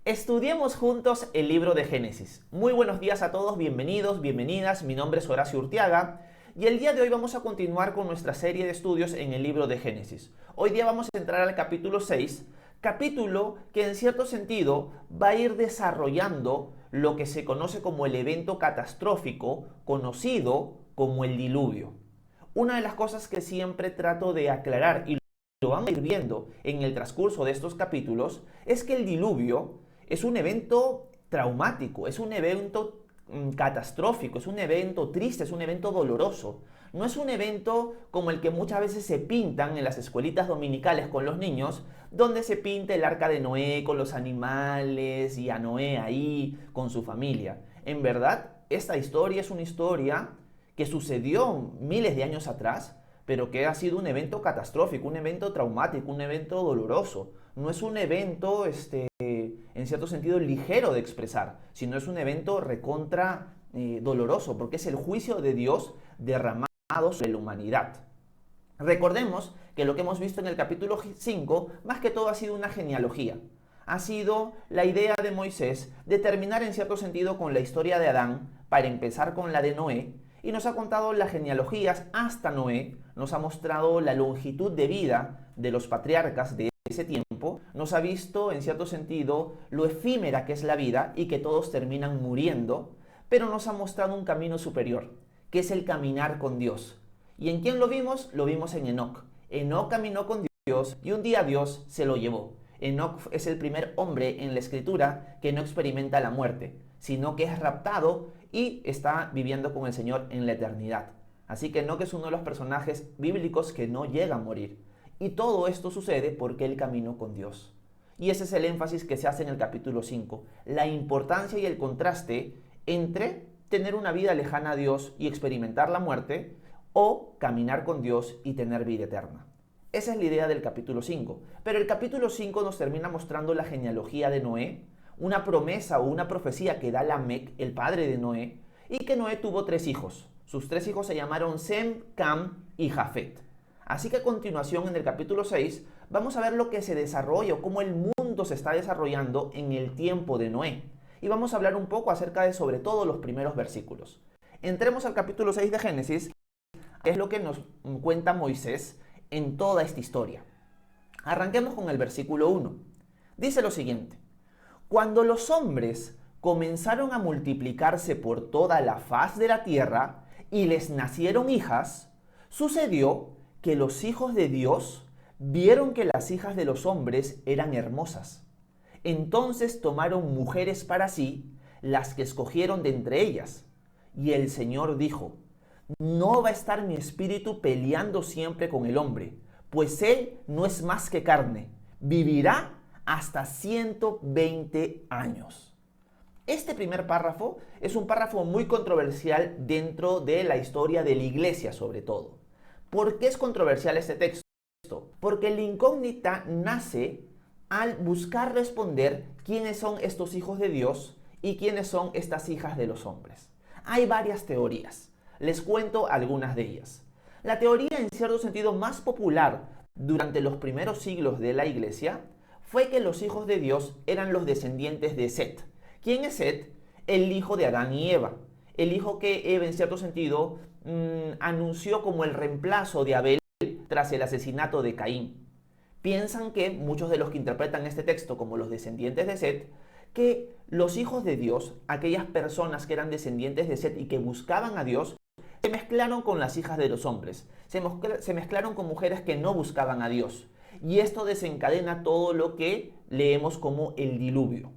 Estudiemos juntos el libro de Génesis. Muy buenos días a todos, bienvenidos, bienvenidas. Mi nombre es Horacio Urtiaga y el día de hoy vamos a continuar con nuestra serie de estudios en el libro de Génesis. Hoy día vamos a entrar al capítulo 6, capítulo que en cierto sentido va a ir desarrollando lo que se conoce como el evento catastrófico conocido como el diluvio. Una de las cosas que siempre trato de aclarar y lo vamos a ir viendo en el transcurso de estos capítulos es que el diluvio es un evento traumático, es un evento catastrófico, es un evento triste, es un evento doloroso. No es un evento como el que muchas veces se pintan en las escuelitas dominicales con los niños, donde se pinta el arca de Noé con los animales y a Noé ahí con su familia. En verdad, esta historia es una historia que sucedió miles de años atrás, pero que ha sido un evento catastrófico, un evento traumático, un evento doloroso. No es un evento, en cierto sentido, ligero de expresar, sino es un evento recontra doloroso, porque es el juicio de Dios derramado sobre la humanidad. Recordemos que lo que hemos visto en el capítulo 5, más que todo ha sido una genealogía. Ha sido la idea de Moisés de terminar en cierto sentido con la historia de Adán para empezar con la de Noé, y nos ha contado las genealogías hasta Noé, nos ha mostrado la longitud de vida de los patriarcas de ese tiempo, nos ha visto en cierto sentido lo efímera que es la vida y que todos terminan muriendo, pero nos ha mostrado un camino superior, que es el caminar con Dios. ¿Y en quién lo vimos? Lo vimos en Enoc. Enoc caminó con Dios y un día Dios se lo llevó. Enoc es el primer hombre en la escritura que no experimenta la muerte, sino que es raptado y está viviendo con el Señor en la eternidad. Así que Enoc es uno de los personajes bíblicos que no llega a morir. Y todo esto sucede porque él caminó con Dios. Y ese es el énfasis que se hace en el capítulo 5, la importancia y el contraste entre tener una vida lejana a Dios y experimentar la muerte, o caminar con Dios y tener vida eterna. Esa es la idea del capítulo 5. Pero el capítulo 5 nos termina mostrando la genealogía de Noé, una promesa o una profecía que da Lamec, el padre de Noé, y que Noé tuvo 3 hijos. Sus 3 hijos se llamaron Sem, Cam y Jafet. Así que a continuación, en el capítulo 6, vamos a ver lo que se desarrolla o cómo el mundo se está desarrollando en el tiempo de Noé. Y vamos a hablar un poco acerca de sobre todo los primeros versículos. Entremos al capítulo 6 de Génesis, que es lo que nos cuenta Moisés en toda esta historia. Arranquemos con el versículo 1. Dice lo siguiente: Cuando los hombres comenzaron a multiplicarse por toda la faz de la tierra y les nacieron hijas, sucedió que los hijos de Dios vieron que las hijas de los hombres eran hermosas. Entonces tomaron mujeres para sí, las que escogieron de entre ellas. Y el Señor dijo: No va a estar mi espíritu peleando siempre con el hombre, pues él no es más que carne, vivirá hasta 120 años. Este primer párrafo es un párrafo muy controversial dentro de la historia de la iglesia, sobre todo. ¿Por qué es controversial este texto? Porque la incógnita nace al buscar responder quiénes son estos hijos de Dios y quiénes son estas hijas de los hombres. Hay varias teorías. Les cuento algunas de ellas. La teoría en cierto sentido más popular durante los primeros siglos de la iglesia fue que los hijos de Dios eran los descendientes de Set. ¿Quién es Set? El hijo de Adán y Eva. El hijo que Eva en cierto sentido anunció como el reemplazo de Abel tras el asesinato de Caín. Piensan que muchos de los que interpretan este texto como los descendientes de Set, que los hijos de Dios, aquellas personas que eran descendientes de Set y que buscaban a Dios, se mezclaron con las hijas de los hombres, se mezclaron con mujeres que no buscaban a Dios. Y esto desencadena todo lo que leemos como el diluvio.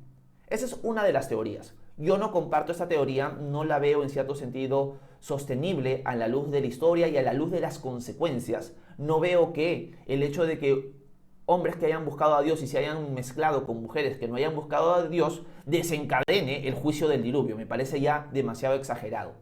Esa es una de las teorías. Yo no comparto esta teoría, no la veo en cierto sentido sostenible a la luz de la historia y a la luz de las consecuencias. No veo que el hecho de que hombres que hayan buscado a Dios y se hayan mezclado con mujeres que no hayan buscado a Dios desencadene el juicio del diluvio. Me parece ya demasiado exagerado.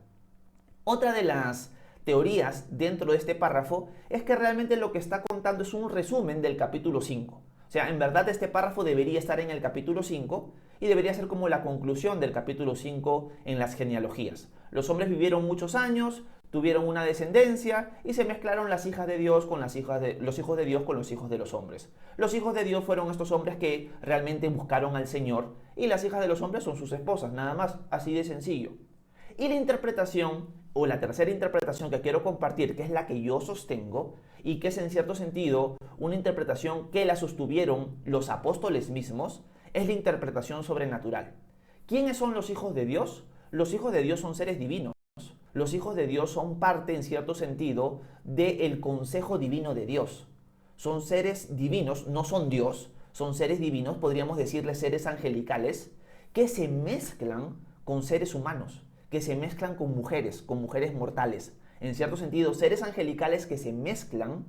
Otra de las teorías dentro de este párrafo es que realmente lo que está contando es un resumen del capítulo 5. O sea, en verdad este párrafo debería estar en el capítulo 5 y debería ser como la conclusión del capítulo 5 en las genealogías. Los hombres vivieron muchos años, Tuvieron una descendencia y se mezclaron las hijas de Dios con los hijos de Dios con los hijos de los hombres. Los hijos de Dios fueron estos hombres que realmente buscaron al Señor y las hijas de los hombres son sus esposas, nada más, así de sencillo. Y la interpretación, o la tercera interpretación que quiero compartir, que es la que yo sostengo y que es en cierto sentido una interpretación que la sostuvieron los apóstoles mismos, es la interpretación sobrenatural. ¿Quiénes son los hijos de Dios? Los hijos de Dios son seres divinos. Los hijos de Dios son parte, en cierto sentido, del consejo divino de Dios. Son seres divinos, no son Dios, son seres divinos, podríamos decirles seres angelicales, que se mezclan con seres humanos, que se mezclan con mujeres mortales. En cierto sentido, seres angelicales que se mezclan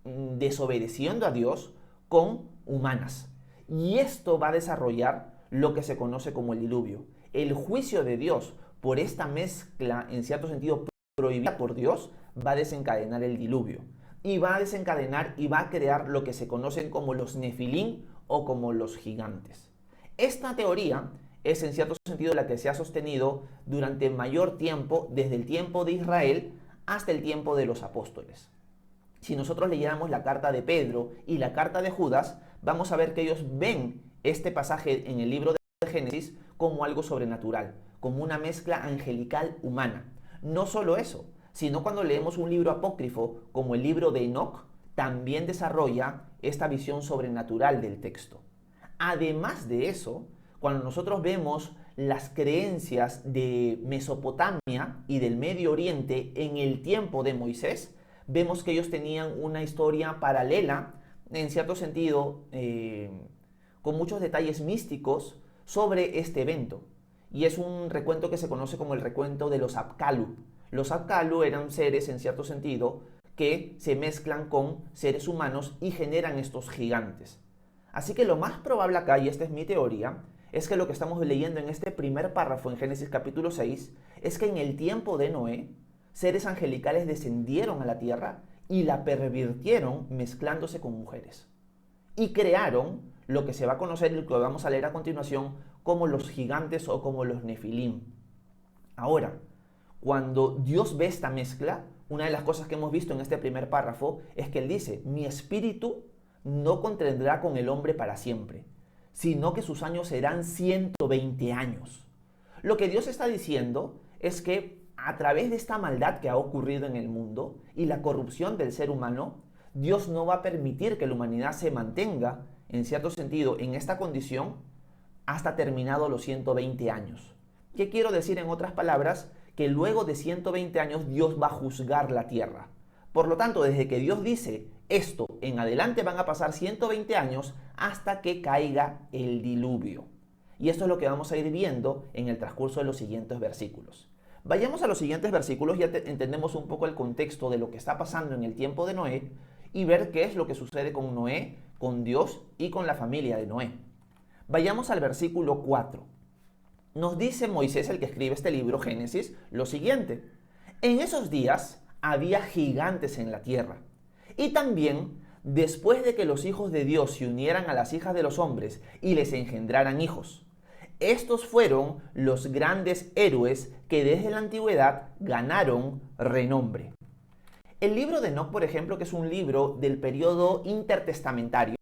desobedeciendo a Dios con humanas. Y esto va a desarrollar lo que se conoce como el diluvio. El juicio de Dios por esta mezcla, en cierto sentido prohibida por Dios, va a desencadenar el diluvio. Y va a desencadenar y va a crear lo que se conocen como los nefilín o como los gigantes. Esta teoría es en cierto sentido la que se ha sostenido durante mayor tiempo, desde el tiempo de Israel hasta el tiempo de los apóstoles. Si nosotros leyéramos la carta de Pedro y la carta de Judas, vamos a ver que ellos ven este pasaje en el libro de Génesis como algo sobrenatural, como una mezcla angelical humana. No solo eso, sino cuando leemos un libro apócrifo como el libro de Enoc, también desarrolla esta visión sobrenatural del texto. Además de eso, cuando nosotros vemos las creencias de Mesopotamia y del Medio Oriente en el tiempo de Moisés, vemos que ellos tenían una historia paralela, en cierto sentido, con muchos detalles místicos sobre este evento. Y es un recuento que se conoce como el recuento de los Apkallu. Los Apkallu eran seres, en cierto sentido, que se mezclan con seres humanos y generan estos gigantes. Así que lo más probable acá, y esta es mi teoría, es que lo que estamos leyendo en este primer párrafo en Génesis capítulo 6, es que en el tiempo de Noé, seres angelicales descendieron a la tierra y la pervirtieron mezclándose con mujeres. Y crearon lo que se va a conocer y lo que vamos a leer a continuación como los gigantes o como los nefilim. Ahora, cuando Dios ve esta mezcla, una de las cosas que hemos visto en este primer párrafo es que Él dice, mi espíritu no contendrá con el hombre para siempre, sino que sus años serán 120 años. Lo que Dios está diciendo es que a través de esta maldad que ha ocurrido en el mundo y la corrupción del ser humano, Dios no va a permitir que la humanidad se mantenga, en cierto sentido, en esta condición hasta terminado los 120 años. ¿Qué quiero decir en otras palabras? Que luego de 120 años Dios va a juzgar la tierra. Por lo tanto, desde que Dios dice esto, en adelante van a pasar 120 años hasta que caiga el diluvio. Y esto es lo que vamos a ir viendo en el transcurso de los siguientes versículos. Vayamos a los siguientes versículos, ya entendemos un poco el contexto de lo que está pasando en el tiempo de Noé y ver qué es lo que sucede con Noé, con Dios y con la familia de Noé. Vayamos al versículo 4. Nos dice Moisés, el que escribe este libro, Génesis, lo siguiente. En esos días había gigantes en la tierra. Y también, después de que los hijos de Dios se unieran a las hijas de los hombres y les engendraran hijos. Estos fueron los grandes héroes que desde la antigüedad ganaron renombre. El libro de Enoc, por ejemplo, que es un libro del periodo intertestamentario.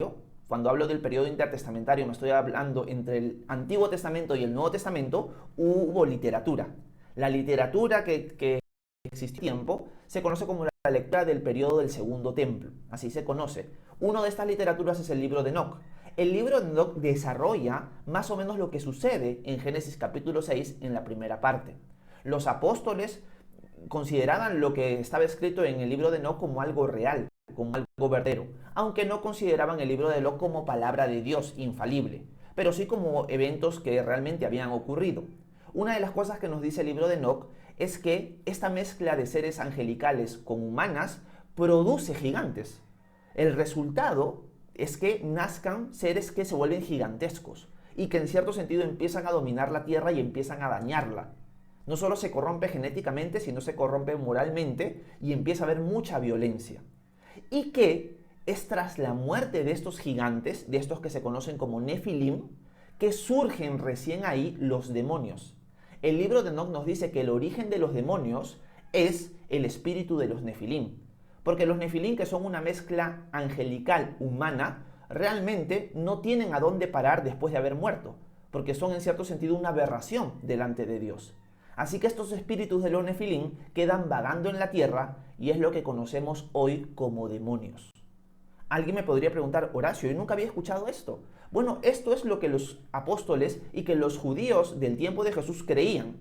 Cuando hablo del periodo intertestamentario me estoy hablando entre el Antiguo Testamento y el Nuevo Testamento, hubo literatura. La literatura que existe tiempo se conoce como la lectura del periodo del Segundo Templo, así se conoce. Una de estas literaturas es el libro de Enoc. El libro de Enoc desarrolla más o menos lo que sucede en Génesis capítulo 6 en la primera parte. Los apóstoles consideraban lo que estaba escrito en el libro de Enoc como algo real, como algo verdadero, aunque no consideraban el libro de Enoc como palabra de Dios infalible, pero sí como eventos que realmente habían ocurrido. Una de las cosas que nos dice el libro de Enoc es que esta mezcla de seres angelicales con humanas produce gigantes. El resultado es que nazcan seres que se vuelven gigantescos y que en cierto sentido empiezan a dominar la tierra y empiezan a dañarla. No solo se corrompe genéticamente, sino se corrompe moralmente y empieza a haber mucha violencia. Y que es tras la muerte de estos gigantes, de estos que se conocen como nefilim, que surgen recién ahí los demonios. El libro de Enoc nos dice que el origen de los demonios es el espíritu de los Nefilim. Porque los Nefilim, que son una mezcla angelical humana, realmente no tienen a dónde parar después de haber muerto, porque son en cierto sentido una aberración delante de Dios. Así que estos espíritus de los Nefilim quedan vagando en la tierra y es lo que conocemos hoy como demonios. Alguien me podría preguntar, Horacio, yo nunca había escuchado esto. Bueno, esto es lo que los apóstoles y que los judíos del tiempo de Jesús creían.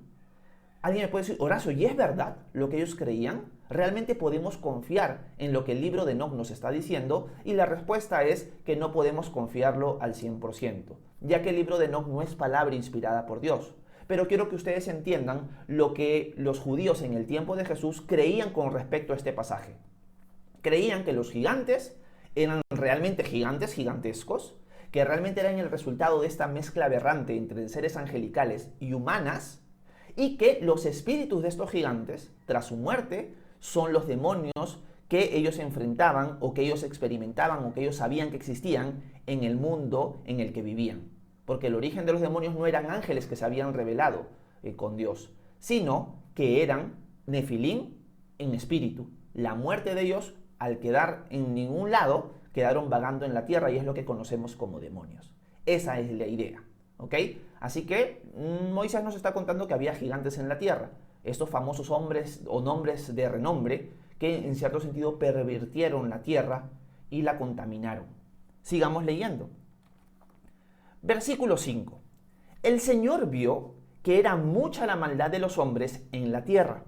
Alguien me puede decir, Horacio, ¿y es verdad lo que ellos creían? ¿Realmente podemos confiar en lo que el libro de Enoc nos está diciendo? Y la respuesta es que no podemos confiarlo al 100%, ya que el libro de Enoc no es palabra inspirada por Dios. Pero quiero que ustedes entiendan lo que los judíos en el tiempo de Jesús creían con respecto a este pasaje. Creían que los gigantes eran realmente gigantes, gigantescos, que realmente eran el resultado de esta mezcla aberrante entre seres angelicales y humanas, y que los espíritus de estos gigantes, tras su muerte, son los demonios que ellos enfrentaban o que ellos experimentaban o que ellos sabían que existían en el mundo en el que vivían. Porque el origen de los demonios no eran ángeles que se habían revelado con Dios, sino que eran Nefilim en espíritu. La muerte de ellos, al quedar en ningún lado, quedaron vagando en la tierra y es lo que conocemos como demonios. Esa es la idea. ¿Ok? Así que Moisés nos está contando que había gigantes en la tierra, estos famosos hombres o nombres de renombre que en cierto sentido pervirtieron la tierra y la contaminaron. Sigamos leyendo. Versículo 5. El Señor vio que era mucha la maldad de los hombres en la tierra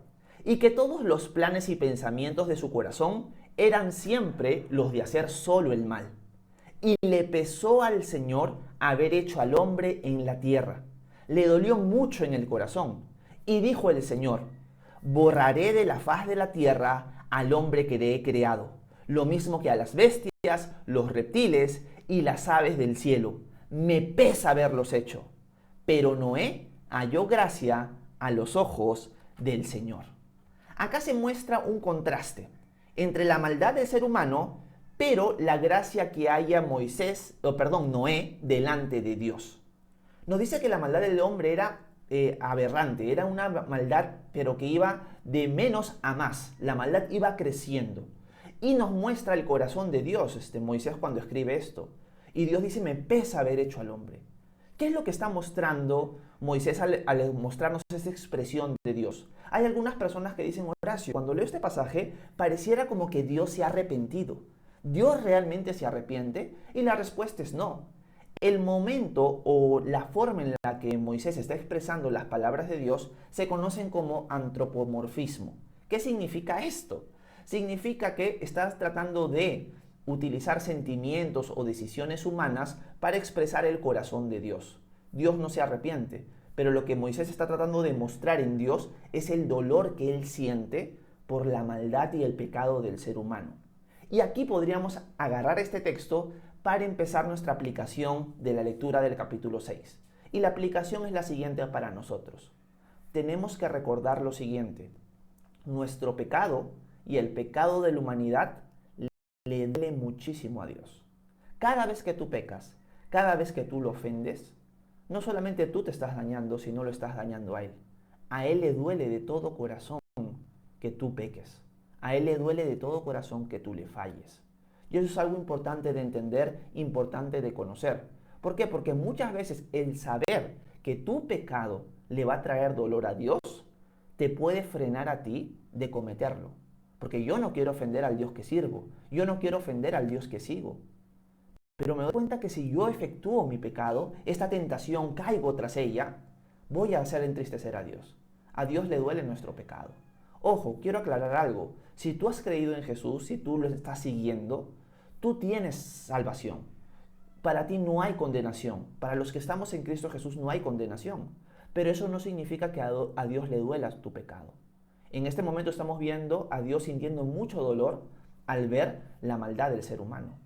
y que todos los planes y pensamientos de su corazón eran siempre los de hacer solo el mal. Y le pesó al Señor haber hecho al hombre en la tierra. Le dolió mucho en el corazón. Y dijo el Señor, borraré de la faz de la tierra al hombre que le he creado, lo mismo que a las bestias, los reptiles y las aves del cielo. Me pesa haberlos hecho. Pero Noé halló gracia a los ojos del Señor. Acá se muestra un contraste entre la maldad del ser humano, pero la gracia que haya Noé delante de Dios. Nos dice que la maldad del hombre era aberrante, era una maldad pero que iba de menos a más, la maldad iba creciendo. Y nos muestra el corazón de Dios, Moisés cuando escribe esto. Y Dios dice, me pesa haber hecho al hombre. ¿Qué es lo que está mostrando Moisés al mostrarnos esa expresión de Dios? Hay algunas personas que dicen, Horacio, cuando leo este pasaje, pareciera como que Dios se ha arrepentido. ¿Dios realmente se arrepiente? Y la respuesta es no. El momento o la forma en la que Moisés está expresando las palabras de Dios se conocen como antropomorfismo. ¿Qué significa esto? Significa que estás tratando de utilizar sentimientos o decisiones humanas para expresar el corazón de Dios. Dios no se arrepiente, pero lo que Moisés está tratando de mostrar en Dios es el dolor que él siente por la maldad y el pecado del ser humano. Y aquí podríamos agarrar este texto para empezar nuestra aplicación de la lectura del capítulo 6. Y la aplicación es la siguiente para nosotros. Tenemos que recordar lo siguiente. Nuestro pecado y el pecado de la humanidad le duele muchísimo a Dios. Cada vez que tú pecas, cada vez que tú lo ofendes, no solamente tú te estás dañando, sino lo estás dañando a Él. A Él le duele de todo corazón que tú peques. A Él le duele de todo corazón que tú le falles. Y eso es algo importante de entender, importante de conocer. ¿Por qué? Porque muchas veces el saber que tu pecado le va a traer dolor a Dios, te puede frenar a ti de cometerlo. Porque yo no quiero ofender al Dios que sirvo. Yo no quiero ofender al Dios que sigo. Pero me doy cuenta que si yo efectúo mi pecado, esta tentación, caigo tras ella, voy a hacer entristecer a Dios. A Dios le duele nuestro pecado. Ojo, quiero aclarar algo. Si tú has creído en Jesús, si tú lo estás siguiendo, tú tienes salvación. Para ti no hay condenación. Para los que estamos en Cristo Jesús no hay condenación. Pero eso no significa que a Dios le duela tu pecado. En este momento estamos viendo a Dios sintiendo mucho dolor al ver la maldad del ser humano.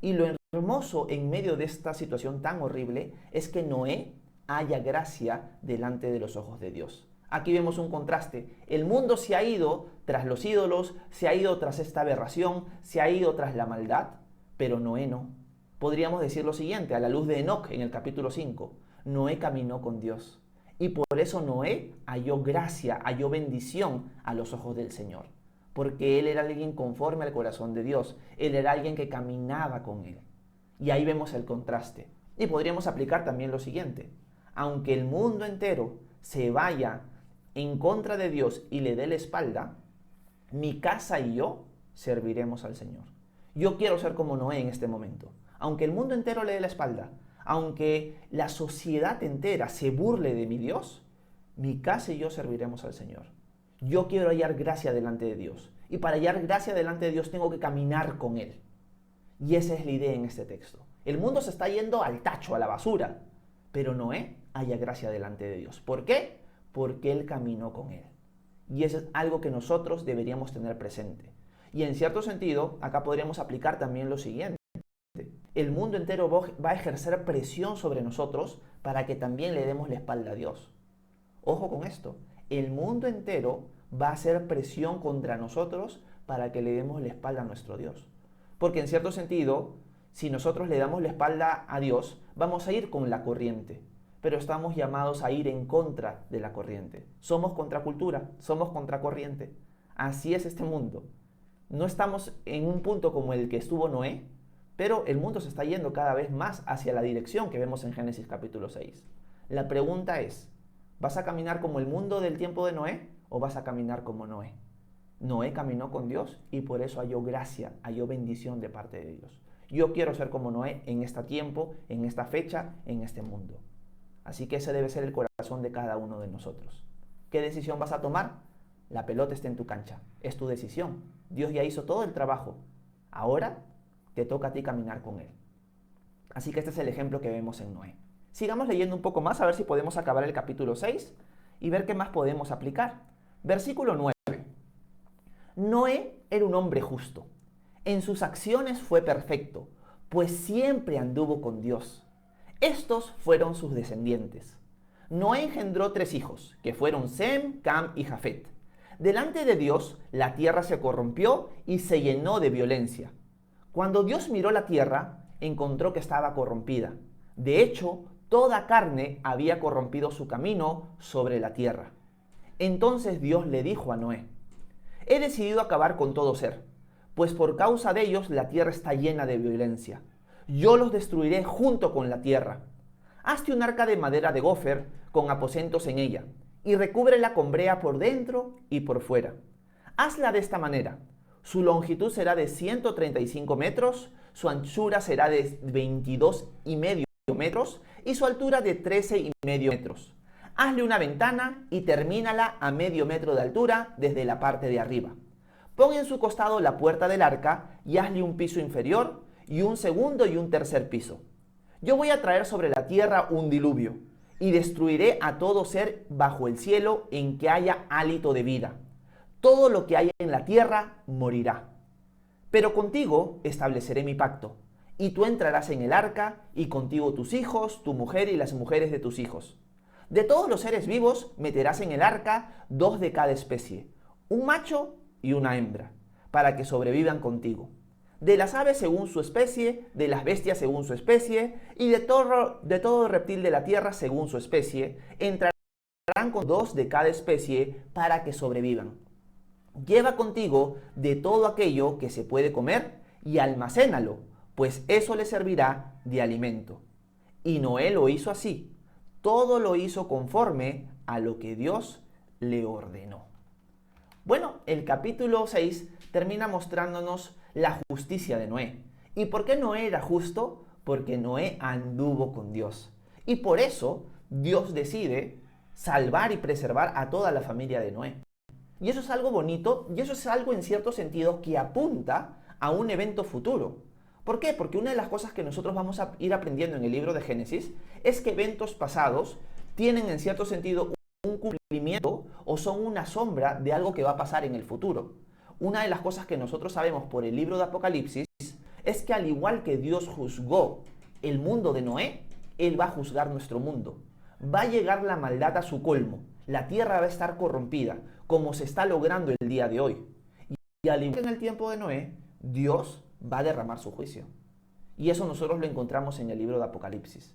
Y lo hermoso en medio de esta situación tan horrible es que Noé haya gracia delante de los ojos de Dios. Aquí vemos un contraste. El mundo se ha ido tras los ídolos, se ha ido tras esta aberración, se ha ido tras la maldad, pero Noé no. Podríamos decir lo siguiente, a la luz de Enoc en el capítulo 5. Noé caminó con Dios. Y por eso Noé halló gracia, halló bendición a los ojos del Señor. Porque él era alguien conforme al corazón de Dios. Él era alguien que caminaba con él. Y ahí vemos el contraste. Y podríamos aplicar también lo siguiente. Aunque el mundo entero se vaya en contra de Dios y le dé la espalda, mi casa y yo serviremos al Señor. Yo quiero ser como Noé en este momento. Aunque el mundo entero le dé la espalda, aunque la sociedad entera se burle de mi Dios, mi casa y yo serviremos al Señor. Yo quiero hallar gracia delante de Dios. Y para hallar gracia delante de Dios tengo que caminar con Él. Y esa es la idea en este texto. El mundo se está yendo al tacho, a la basura. Pero Noé halla gracia delante de Dios. ¿Por qué? Porque Él caminó con Él. Y eso es algo que nosotros deberíamos tener presente. Y en cierto sentido, acá podríamos aplicar también lo siguiente. El mundo entero va a ejercer presión sobre nosotros para que también le demos la espalda a Dios. Ojo con esto. El mundo entero va a hacer presión contra nosotros para que le demos la espalda a nuestro Dios. Porque en cierto sentido, si nosotros le damos la espalda a Dios, vamos a ir con la corriente. Pero estamos llamados a ir en contra de la corriente. Somos contracultura, somos contracorriente. Así es este mundo. No estamos en un punto como el que estuvo Noé, pero el mundo se está yendo cada vez más hacia la dirección que vemos en Génesis capítulo 6. La pregunta es, ¿vas a caminar como el mundo del tiempo de Noé o vas a caminar como Noé? Noé caminó con Dios y por eso halló gracia, halló bendición de parte de Dios. Yo quiero ser como Noé en este tiempo, en esta fecha, en este mundo. Así que ese debe ser el corazón de cada uno de nosotros. ¿Qué decisión vas a tomar? La pelota está en tu cancha. Es tu decisión. Dios ya hizo todo el trabajo. Ahora te toca a ti caminar con Él. Así que este es el ejemplo que vemos en Noé. Sigamos leyendo un poco más a ver si podemos acabar el capítulo 6 y ver qué más podemos aplicar. Versículo 9. Noé era un hombre justo. En sus acciones fue perfecto, pues siempre anduvo con Dios. Estos fueron sus descendientes. Noé engendró 3 hijos, que fueron Sem, Cam y Jafet. Delante de Dios, la tierra se corrompió y se llenó de violencia. Cuando Dios miró la tierra, encontró que estaba corrompida. De hecho, toda carne había corrompido su camino sobre la tierra. Entonces Dios le dijo a Noé: he decidido acabar con todo ser, pues por causa de ellos la tierra está llena de violencia. Yo los destruiré junto con la tierra. Hazte un arca de madera de gofer con aposentos en ella, y recúbrela con brea por dentro y por fuera. Hazla de esta manera. Su longitud será de 135 metros, su anchura será de 22,5 metros y su altura de 13,5 metros. Hazle una ventana y termínala a medio metro de altura desde la parte de arriba. Pon en su costado la puerta del arca y hazle un piso inferior y un segundo y un tercer piso. Yo voy a traer sobre la tierra un diluvio y destruiré a todo ser bajo el cielo en que haya hálito de vida. Todo lo que haya en la tierra morirá. Pero contigo estableceré mi pacto, y tú entrarás en el arca, y contigo tus hijos, tu mujer y las mujeres de tus hijos. De todos los seres vivos meterás en el arca 2 de cada especie, un macho y una hembra, para que sobrevivan contigo. De las aves según su especie, de las bestias según su especie, y de todo reptil de la tierra según su especie, entrarán con 2 de cada especie para que sobrevivan. Lleva contigo de todo aquello que se puede comer y almacénalo, pues eso le servirá de alimento. Y Noé lo hizo así. Todo lo hizo conforme a lo que Dios le ordenó. Bueno, el capítulo 6 termina mostrándonos la justicia de Noé. ¿Y por qué Noé era justo? Porque Noé anduvo con Dios. Y por eso Dios decide salvar y preservar a toda la familia de Noé. Y eso es algo bonito, y eso es algo en cierto sentido que apunta a un evento futuro. ¿Por qué? Porque una de las cosas que nosotros vamos a ir aprendiendo en el libro de Génesis es que eventos pasados tienen en cierto sentido un cumplimiento o son una sombra de algo que va a pasar en el futuro. Una de las cosas que nosotros sabemos por el libro de Apocalipsis es que al igual que Dios juzgó el mundo de Noé, Él va a juzgar nuestro mundo. Va a llegar la maldad a su colmo. La tierra va a estar corrompida, como se está logrando el día de hoy. Y al igual que en el tiempo de Noé, Dios va a derramar su juicio. Y eso nosotros lo encontramos en el libro de Apocalipsis.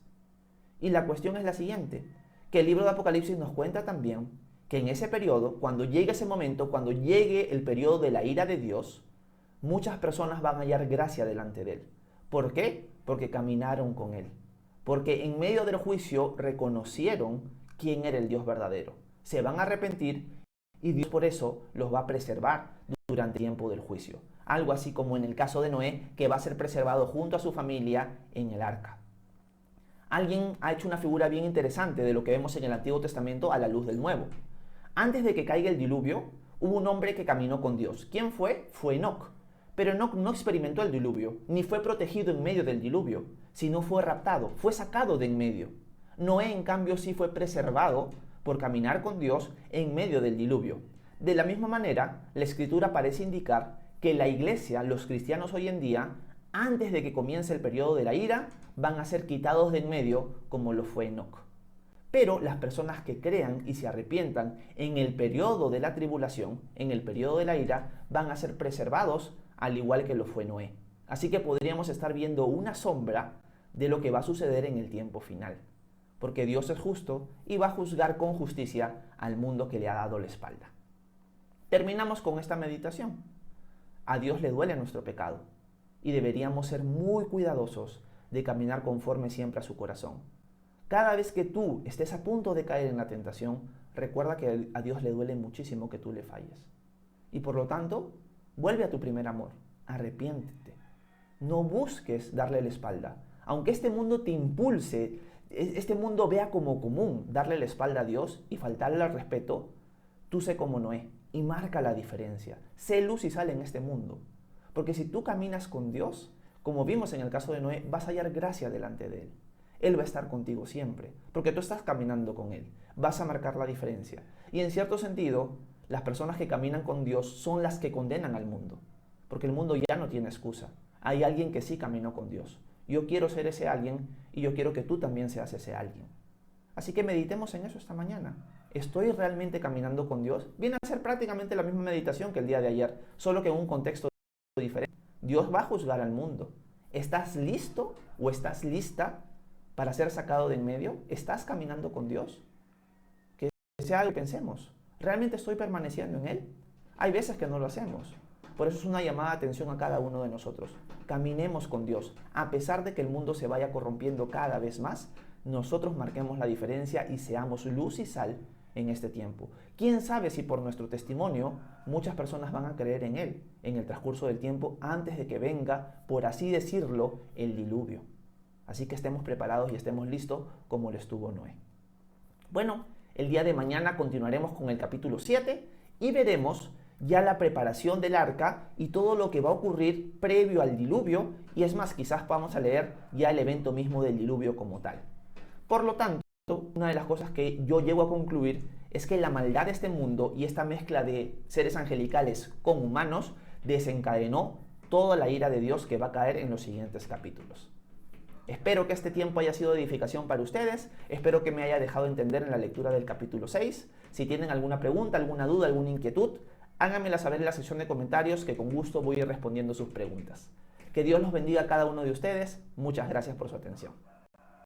Y la cuestión es la siguiente. que el libro de Apocalipsis nos cuenta también que en ese periodo, cuando llegue ese momento, cuando llegue el periodo de la ira de Dios, muchas personas van a hallar gracia delante de Él. ¿Por qué? Porque caminaron con Él. Porque en medio del juicio reconocieron quién era el Dios verdadero. Se van a arrepentir y Dios por eso los va a preservar durante el tiempo del juicio. Algo así como en el caso de Noé, que va a ser preservado junto a su familia en el arca. Alguien ha hecho una figura bien interesante de lo que vemos en el Antiguo Testamento a la luz del Nuevo. Antes de que caiga el diluvio, hubo un hombre que caminó con Dios. ¿Quién fue? Fue Enoc. Pero Enoc no experimentó el diluvio, ni fue protegido en medio del diluvio, sino fue raptado, fue sacado de en medio. Noé, en cambio, sí fue preservado por caminar con Dios en medio del diluvio. De la misma manera, la Escritura parece indicar que la iglesia, los cristianos hoy en día, antes de que comience el periodo de la ira, van a ser quitados de en medio como lo fue Enoc. Pero las personas que crean y se arrepientan en el periodo de la tribulación, en el periodo de la ira, van a ser preservados al igual que lo fue Noé. Así que podríamos estar viendo una sombra de lo que va a suceder en el tiempo final. Porque Dios es justo y va a juzgar con justicia al mundo que le ha dado la espalda. Terminamos con esta meditación. A Dios le duele nuestro pecado y deberíamos ser muy cuidadosos de caminar conforme siempre a su corazón. Cada vez que tú estés a punto de caer en la tentación, recuerda que a Dios le duele muchísimo que tú le falles. Y por lo tanto, vuelve a tu primer amor, arrepiéntete. No busques darle la espalda. Aunque este mundo te impulse, este mundo vea como común darle la espalda a Dios y faltarle al respeto, tú sé como Noé y marca la diferencia. Sé luz y sal en este mundo. Porque si tú caminas con Dios, como vimos en el caso de Noé, vas a hallar gracia delante de Él. Él va a estar contigo siempre, porque tú estás caminando con Él. Vas a marcar la diferencia. Y en cierto sentido, las personas que caminan con Dios son las que condenan al mundo, porque el mundo ya no tiene excusa. Hay alguien que sí caminó con Dios. Yo quiero ser ese alguien y yo quiero que tú también seas ese alguien. Así que meditemos en eso esta mañana. ¿Estoy realmente caminando con Dios? Viene a ser prácticamente la misma meditación que el día de ayer, solo que en un contexto diferente. Dios va a juzgar al mundo. ¿Estás listo o estás lista para ser sacado de en medio? ¿Estás caminando con Dios? Que sea algo que pensemos. ¿Realmente estoy permaneciendo en Él? Hay veces que no lo hacemos. Por eso es una llamada de atención a cada uno de nosotros. Caminemos con Dios. A pesar de que el mundo se vaya corrompiendo cada vez más, nosotros marquemos la diferencia y seamos luz y sal en este tiempo. ¿Quién sabe si por nuestro testimonio muchas personas van a creer en Él en el transcurso del tiempo antes de que venga, por así decirlo, el diluvio? Así que estemos preparados y estemos listos como lo estuvo Noé. Bueno, el día de mañana continuaremos con el capítulo 7 y veremos ya la preparación del arca y todo lo que va a ocurrir previo al diluvio, y es más, quizás vamos a leer ya el evento mismo del diluvio como tal. Por lo tanto, una de las cosas que yo llego a concluir es que la maldad de este mundo y esta mezcla de seres angelicales con humanos desencadenó toda la ira de Dios que va a caer en los siguientes capítulos. Espero que este tiempo haya sido de edificación para ustedes, espero que me haya dejado entender en la lectura del capítulo 6. Si tienen alguna pregunta, alguna duda, alguna inquietud, háganmela saber en la sección de comentarios, que con gusto voy a ir respondiendo sus preguntas. Que Dios los bendiga a cada uno de ustedes. Muchas gracias por su atención.